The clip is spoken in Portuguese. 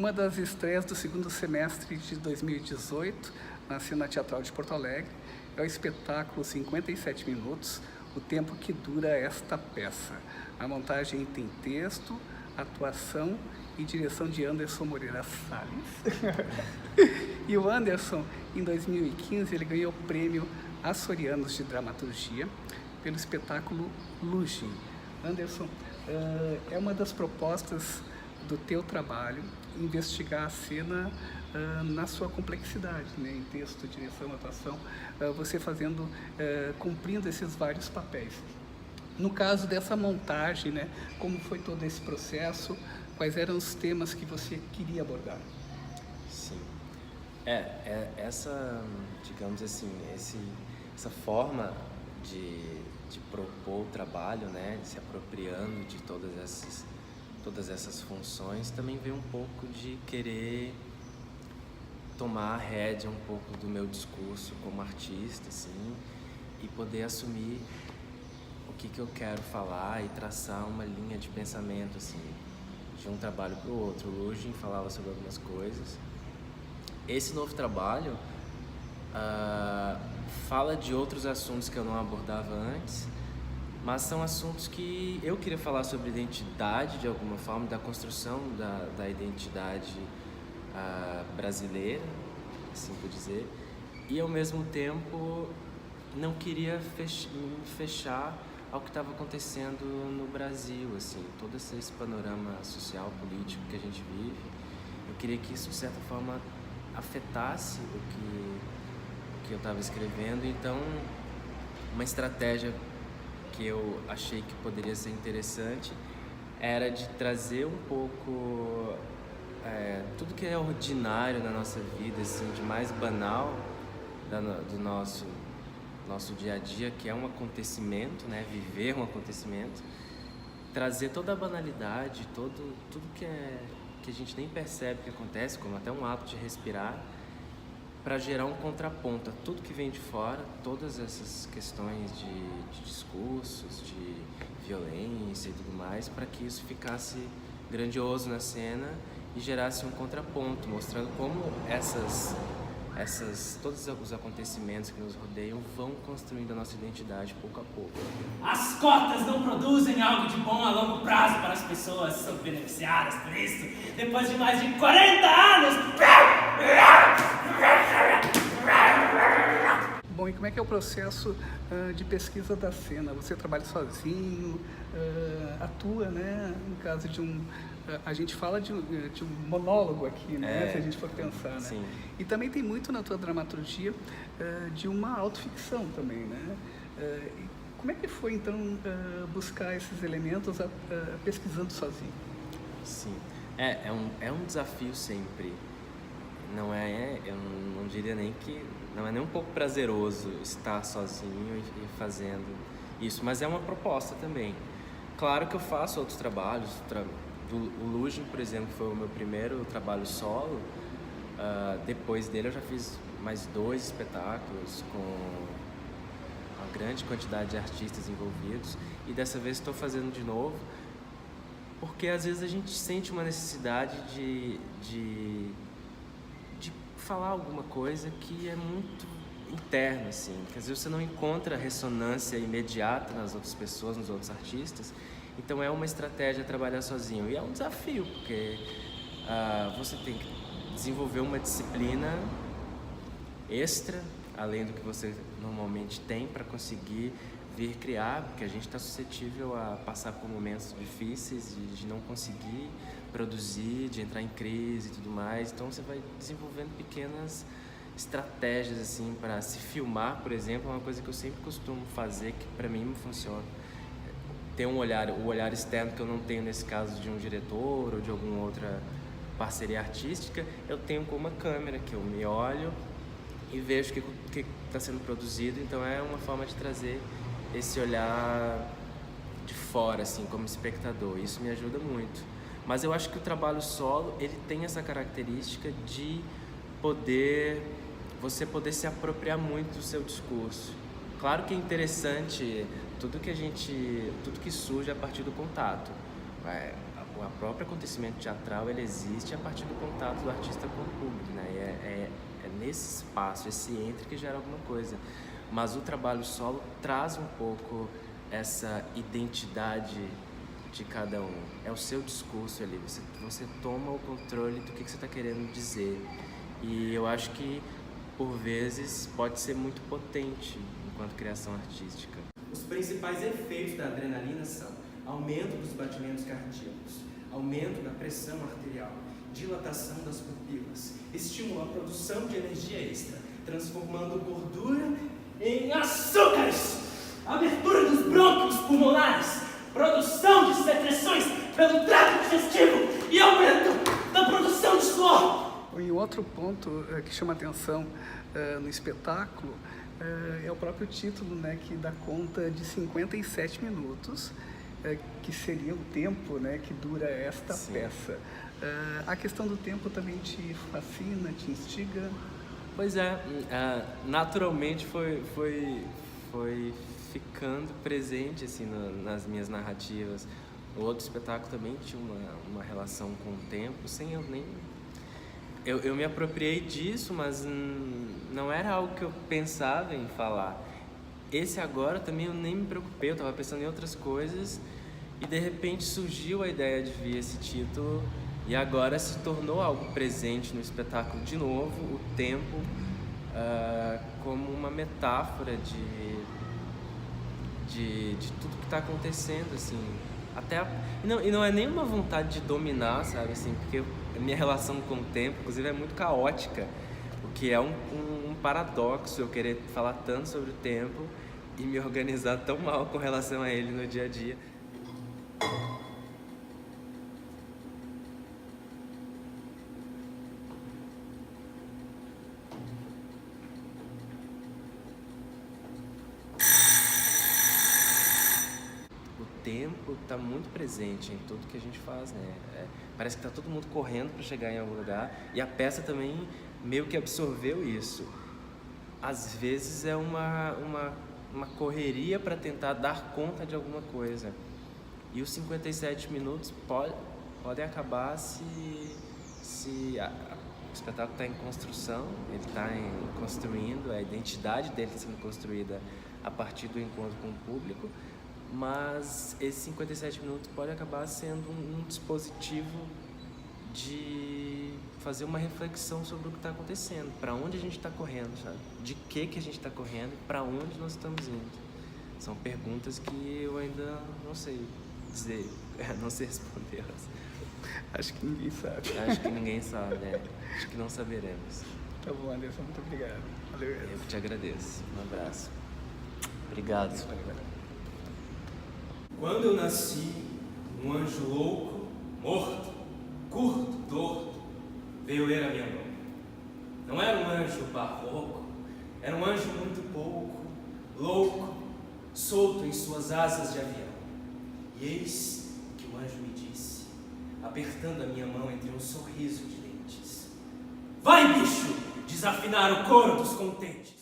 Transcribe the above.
uma das estreias do segundo semestre de 2018, na Cena Teatral de Porto Alegre, é o espetáculo 57 Minutos, o tempo que dura esta peça. A montagem tem texto, atuação e direção de Anderson Moreira Salles. E o Anderson, em 2015, ele ganhou o prêmio Açorianos de Dramaturgia pelo espetáculo Lugin. Anderson, é uma das propostas do teu trabalho investigar a cena na sua complexidade, né? Em texto, direção, atuação, você cumprindo esses vários papéis. No caso dessa montagem, né, como foi todo esse processo, quais eram os temas que você queria abordar? Sim, essa, digamos assim, essa forma de propor o trabalho, né, de se apropriando de todas essas funções, também veio um pouco de querer tomar a rédea um pouco do meu discurso como artista, assim, e poder assumir o que eu quero falar e traçar uma linha de pensamento, assim, de um trabalho para o outro. O Lugin falava sobre algumas coisas. Esse novo trabalho fala de outros assuntos que eu não abordava antes, mas são assuntos que eu queria falar sobre identidade, de alguma forma, da construção da identidade brasileira, assim por dizer, e ao mesmo tempo não queria fechar ao que estava acontecendo no Brasil, assim, todo esse panorama social, político que a gente vive. Eu queria que isso, de certa forma, afetasse o que eu estava escrevendo. Então, uma estratégia que eu achei que poderia ser interessante era de trazer um pouco tudo que é ordinário na nossa vida, assim, de mais banal do nosso dia a dia, que é um acontecimento, né? Viver um acontecimento, trazer toda a banalidade, tudo que a gente nem percebe que acontece, como até um ato de respirar, para gerar um contraponto a tudo que vem de fora, todas essas questões de discursos, de violência e tudo mais, para que isso ficasse grandioso na cena e gerasse um contraponto, mostrando como todos os acontecimentos que nos rodeiam vão construindo a nossa identidade pouco a pouco. As cotas não produzem algo de bom a longo prazo para as pessoas que são beneficiadas por isso. Depois de mais de 40 anos... Bom, e como é que é o processo de pesquisa da cena? Você trabalha sozinho, atua, né? No caso de a gente fala de um monólogo aqui, né? Se a gente for pensar, né? Sim. E também tem muito na tua dramaturgia de uma autoficção também, né? Como é que foi, então, buscar esses elementos pesquisando sozinho? Sim, é um desafio sempre. Eu não diria nem que... Não é nem um pouco prazeroso estar sozinho e fazendo isso, mas é uma proposta também. Claro que eu faço outros trabalhos. O Lugin, por exemplo, foi o meu primeiro trabalho solo. Depois dele eu já fiz mais 2 espetáculos com uma grande quantidade de artistas envolvidos, e dessa vez estou fazendo de novo, porque às vezes a gente sente uma necessidade de falar alguma coisa que é muito interna, assim, que às vezes você não encontra ressonância imediata nas outras pessoas, nos outros artistas. Então é uma estratégia trabalhar sozinho, e é um desafio, porque você tem que desenvolver uma disciplina extra, além do que você normalmente tem, para conseguir vir criar, porque a gente está suscetível a passar por momentos difíceis, de não conseguir produzir, de entrar em crise e tudo mais. Então você vai desenvolvendo pequenas estratégias, assim, para se filmar, por exemplo. É uma coisa que eu sempre costumo fazer, que para mim funciona. Ter o olhar externo que eu não tenho nesse caso de um diretor ou de alguma outra parceria artística, eu tenho com uma câmera, que eu me olho e vejo o que está sendo produzido. Então é uma forma de trazer esse olhar de fora, assim, como espectador. Isso me ajuda muito. Mas eu acho que o trabalho solo, ele tem essa característica de você poder se apropriar muito do seu discurso. Claro que é interessante tudo que surge a partir do contato. o próprio acontecimento teatral ele existe a partir do contato do artista com o público, né? É nesse espaço, esse entre que gera alguma coisa. Mas o trabalho solo traz um pouco essa identidade de cada um. É o seu discurso ali, você toma o controle do que você está querendo dizer. E eu acho que, por vezes, pode ser muito potente enquanto criação artística. Os principais efeitos da adrenalina são aumento dos batimentos cardíacos, aumento da pressão arterial, dilatação das pupilas, estimula a produção de energia extra, transformando gordura em açúcares, abertura dos brônquios pulmonares, produção de secreções pelo trato digestivo e aumento da produção de suor. E outro ponto que chama atenção no espetáculo é o próprio título, né, que dá conta de 57 minutos, que seria o tempo, né, que dura esta Sim. peça. A questão do tempo também te fascina, te instiga? Pois é, naturalmente foi ficando presente assim, nas minhas narrativas. O outro espetáculo também tinha uma relação com o tempo, sem eu nem... Eu me apropriei disso, mas não era algo que eu pensava em falar. Esse agora também eu nem me preocupei, eu estava pensando em outras coisas e de repente surgiu a ideia de vir esse título e agora se tornou algo presente no espetáculo de novo, o tempo como uma metáfora de tudo que está acontecendo, assim. E não é nem uma vontade de dominar, sabe, assim, porque a minha relação com o tempo, inclusive, é muito caótica, o que é um paradoxo eu querer falar tanto sobre o tempo e me organizar tão mal com relação a ele no dia a dia. O tempo está muito presente em tudo que a gente faz, né? Parece que está todo mundo correndo para chegar em algum lugar e a peça também meio que absorveu isso. Às vezes é uma correria para tentar dar conta de alguma coisa. E os 57 minutos podem acabar se o espetáculo está em construção, ele está construindo, a identidade dele está sendo construída a partir do encontro com o público, mas esses 57 minutos pode acabar sendo um dispositivo de fazer uma reflexão sobre o que está acontecendo, para onde a gente está correndo, sabe? De que a gente está correndo e para onde nós estamos indo. São perguntas que eu ainda não sei dizer, não sei respondê-las. Acho que ninguém sabe. Acho que ninguém sabe, né? Acho que não saberemos. Tá bom, Anderson, muito obrigado. Valeu. Eu que te agradeço. Um abraço. Obrigado. Quando eu nasci, um anjo louco, morto, curto, torto, veio ler a minha mão. Não era um anjo barroco, era um anjo muito pouco, louco, solto em suas asas de avião. E eis o que o anjo me disse, apertando a minha mão entre um sorriso de dentes. Vai, bicho, desafinar o coro dos contentes.